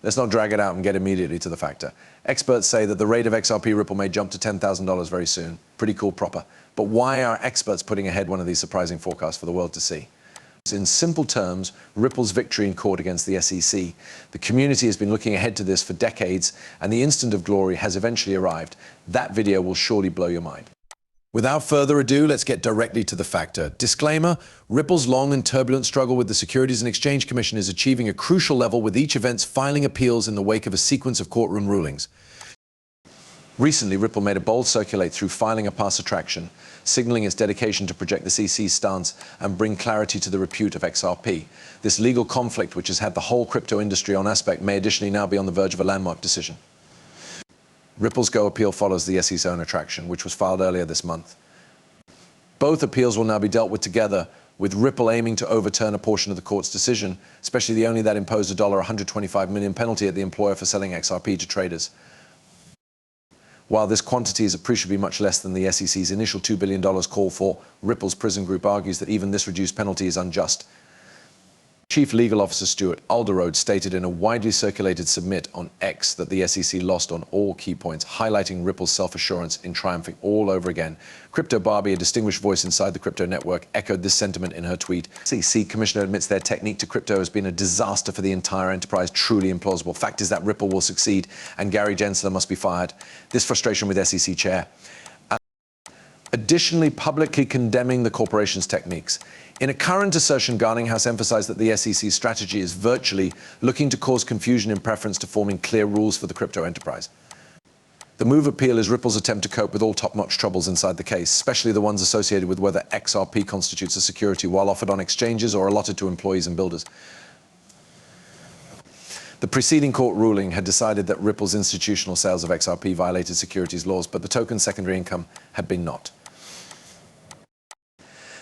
Let's not drag it out and get immediately to the factor. Experts say that the rate of XRP Ripple may jump to $10,000 very soon. Pretty cool proper. But why are experts putting ahead one of these surprising forecasts for the world to see? In simple terms, Ripple's victory in court against the SEC. The community has been looking ahead to this for decades, and the instant of glory has eventually arrived. That video will surely blow your mind. Without further ado, let's get directly to the factor. Disclaimer, Ripple's long and turbulent struggle with the Securities and Exchange Commission is achieving a crucial level, with each event filing appeals in the wake of a sequence of courtroom rulings. Recently, Ripple made a bold circulate through filing a pass attraction, signaling its dedication to project the SEC's stance and bring clarity to the repute of XRP. This legal conflict, which has had the whole crypto industry on aspect, may additionally now be on the verge of a landmark decision. Ripple's Go appeal follows the SEC's own attraction, which was filed earlier this month. Both appeals will now be dealt with together, with Ripple aiming to overturn a portion of the court's decision, especially the only that imposed a $125 million penalty at the employer for selling XRP to traders. While this quantity is appreciably much less than the SEC's initial $2 billion call for, Ripple's prison group argues that even this reduced penalty is unjust. Chief Legal Officer Stuart Alderode stated in a widely circulated submit on X that the SEC lost on all key points, highlighting Ripple's self-assurance in triumphing all over again. Crypto Barbie, a distinguished voice inside the crypto network, echoed this sentiment in her tweet. SEC Commissioner admits their technique to crypto has been a disaster for the entire enterprise, truly implausible. Fact is that Ripple will succeed and Gary Gensler must be fired. This frustration with SEC Chair. Additionally, publicly condemning the corporation's techniques. In a current assertion, Garninghouse emphasized that the SEC's strategy is virtually looking to cause confusion in preference to forming clear rules for the crypto enterprise. The move appeal is Ripple's attempt to cope with all top-notch troubles inside the case, especially the ones associated with whether XRP constitutes a security while offered on exchanges or allotted to employees and builders. The preceding court ruling had decided that Ripple's institutional sales of XRP violated securities laws, but the token's secondary income had been not.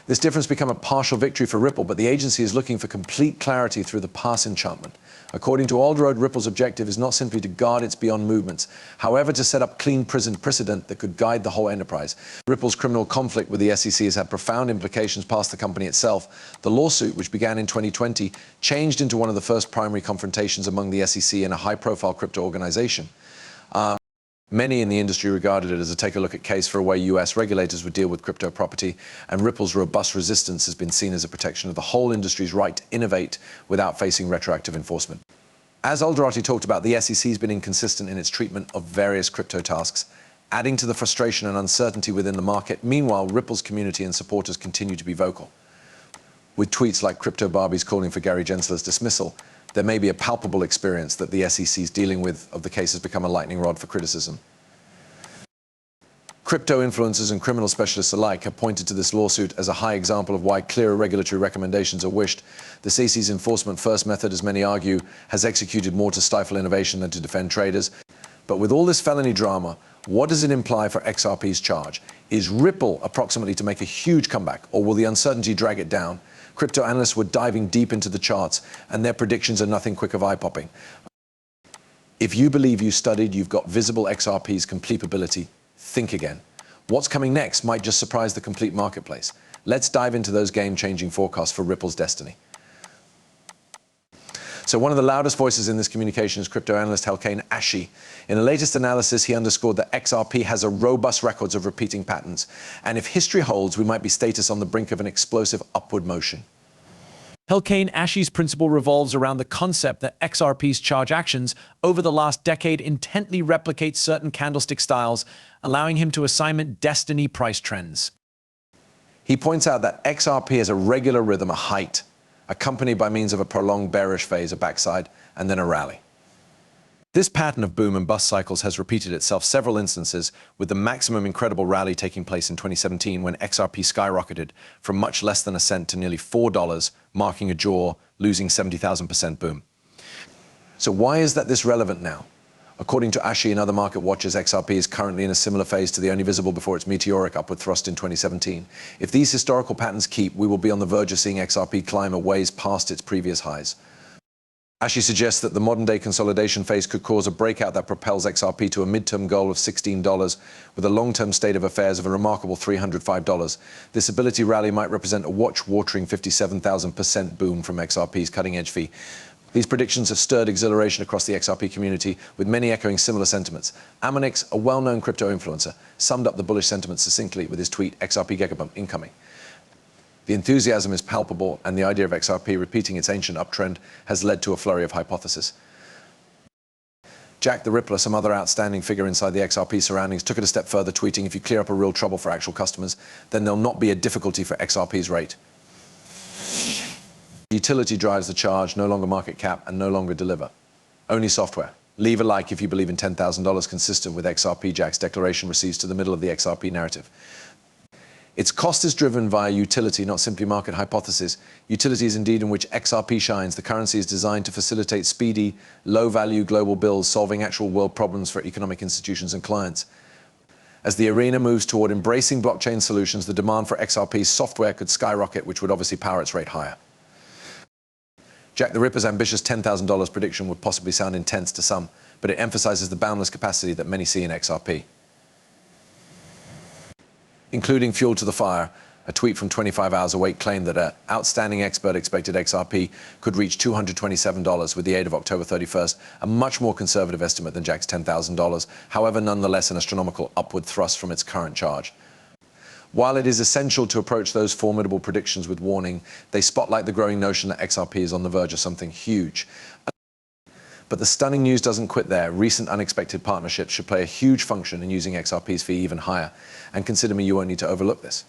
This difference became a partial victory for Ripple, but the agency is looking for complete clarity through the pass enchantment. According to Alderode, Ripple's objective is not simply to guard its beyond movements, however to set up clean prison precedent that could guide the whole enterprise. Ripple's criminal conflict with the SEC has had profound implications past the company itself. The lawsuit, which began in 2020, changed into one of the first primary confrontations among the SEC and a high-profile crypto organization. Many in the industry regarded it as a take-a-look-at case for a way US regulators would deal with crypto property, and Ripple's robust resistance has been seen as a protection of the whole industry's right to innovate without facing retroactive enforcement. As Alderode talked about, the SEC has been inconsistent in its treatment of various crypto tasks, adding to the frustration and uncertainty within the market. Meanwhile, Ripple's community and supporters continue to be vocal. With tweets like Crypto Barbie's calling for Gary Gensler's dismissal, there may be a palpable experience that the SEC's dealing with of the case has become a lightning rod for criticism. Crypto influencers and criminal specialists alike have pointed to this lawsuit as a high example of why clearer regulatory recommendations are wished. The SEC's enforcement-first method, as many argue, has executed more to stifle innovation than to defend traders. But with all this felony drama, what does it imply for XRP's charge? Is Ripple approximately to make a huge comeback, or will the uncertainty drag it down? Crypto analysts were diving deep into the charts, and their predictions are nothing quick of eye-popping. If you believe you studied, you've got visible XRP's completability, think again. What's coming next might just surprise the complete marketplace. Let's dive into those game-changing forecasts for Ripple's destiny. So one of the loudest voices in this communication is crypto analyst Helkane Ashi. In the latest analysis, he underscored that XRP has a robust record of repeating patterns. And if history holds, we might be status on the brink of an explosive upward motion. Helkane Ashi's principle revolves around the concept that XRP's charge actions over the last decade intently replicate certain candlestick styles, allowing him to assign destiny price trends. He points out that XRP has a regular rhythm, a height, accompanied by means of a prolonged bearish phase, a backside, and then a rally. This pattern of boom and bust cycles has repeated itself several instances, with the maximum incredible rally taking place in 2017 when XRP skyrocketed from much less than a cent to nearly $4, marking a jaw, losing 70,000% boom. So why is this relevant now? According to Ashi and other market watchers, XRP is currently in a similar phase to the only visible before its meteoric upward thrust in 2017. If these historical patterns keep, we will be on the verge of seeing XRP climb a ways past its previous highs. Ashi suggests that the modern-day consolidation phase could cause a breakout that propels XRP to a midterm goal of $16, with a long-term state of affairs of a remarkable $305. This ability rally might represent a watch-watering 57,000% boom from XRP's cutting-edge fee. These predictions have stirred exhilaration across the XRP community, with many echoing similar sentiments. Amonix, a well-known crypto influencer, summed up the bullish sentiment succinctly with his tweet, "XRP Gigabump incoming." The enthusiasm is palpable, and the idea of XRP repeating its ancient uptrend has led to a flurry of hypotheses. Jack the Rippler, some other outstanding figure inside the XRP surroundings, took it a step further, tweeting, "If you clear up a real trouble for actual customers, then there'll not be a difficulty for XRP's rate. Utility drives the charge, no longer market cap, and no longer deliver. Only software. Leave a like if you believe in $10,000 consistent with XRP. Jack's declaration receives to the middle of the XRP narrative. Its cost is driven via utility, not simply market hypothesis. Utility is indeed in which XRP shines. The currency is designed to facilitate speedy, low-value global bills, solving actual world problems for economic institutions and clients. As the arena moves toward embracing blockchain solutions, the demand for XRP software could skyrocket, which would obviously power its rate higher." Jack the Ripper's ambitious $10,000 prediction would possibly sound intense to some, but it emphasizes the boundless capacity that many see in XRP. Including fuel to the fire, a tweet from 25 Hours Awake claimed that an outstanding expert expected XRP could reach $227 with the aid of October 31st, a much more conservative estimate than Jack's $10,000, however, nonetheless an astronomical upward thrust from its current charge. While it is essential to approach those formidable predictions with warning, they spotlight the growing notion that XRP is on the verge of something huge. But the stunning news doesn't quit there. Recent unexpected partnerships should play a huge function in using XRP's fee even higher. And consider me, you won't need to overlook this.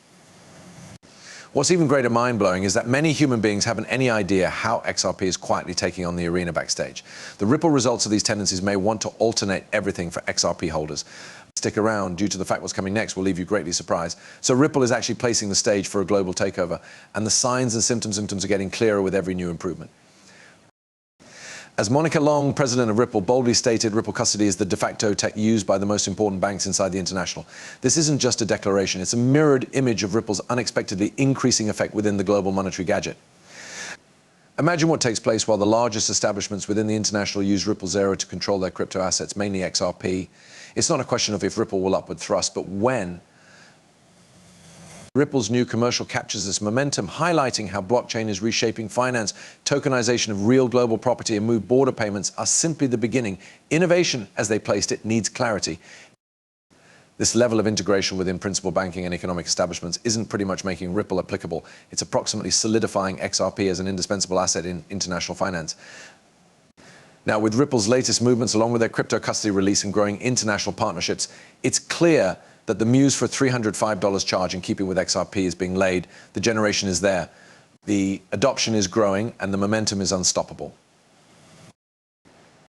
What's even greater mind-blowing is that many human beings haven't any idea how XRP is quietly taking on the arena backstage. The ripple results of these tendencies may want to alternate everything for XRP holders. Stick around, due to the fact what's coming next will leave you greatly surprised. So Ripple is actually placing the stage for a global takeover, and the signs and symptoms are getting clearer with every new improvement. As Monica Long, president of Ripple, boldly stated, Ripple custody is the de facto tech used by the most important banks inside the international. This isn't just a declaration, it's a mirrored image of Ripple's unexpectedly increasing effect within the global monetary gadget. Imagine what takes place while the largest establishments within the international use Ripple Zero to control their crypto assets, mainly XRP. It's not a question of if Ripple will upward thrust, but when. Ripple's new commercial captures this momentum, highlighting how blockchain is reshaping finance, tokenization of real global property, and move border payments are simply the beginning. Innovation, as they placed it, needs clarity. This level of integration within principal banking and economic establishments isn't pretty much making Ripple applicable. It's approximately solidifying XRP as an indispensable asset in international finance. Now, with Ripple's latest movements, along with their crypto custody release and growing international partnerships, it's clear that the muse for $305 charge in keeping with XRP is being laid. The generation is there. The adoption is growing, and the momentum is unstoppable.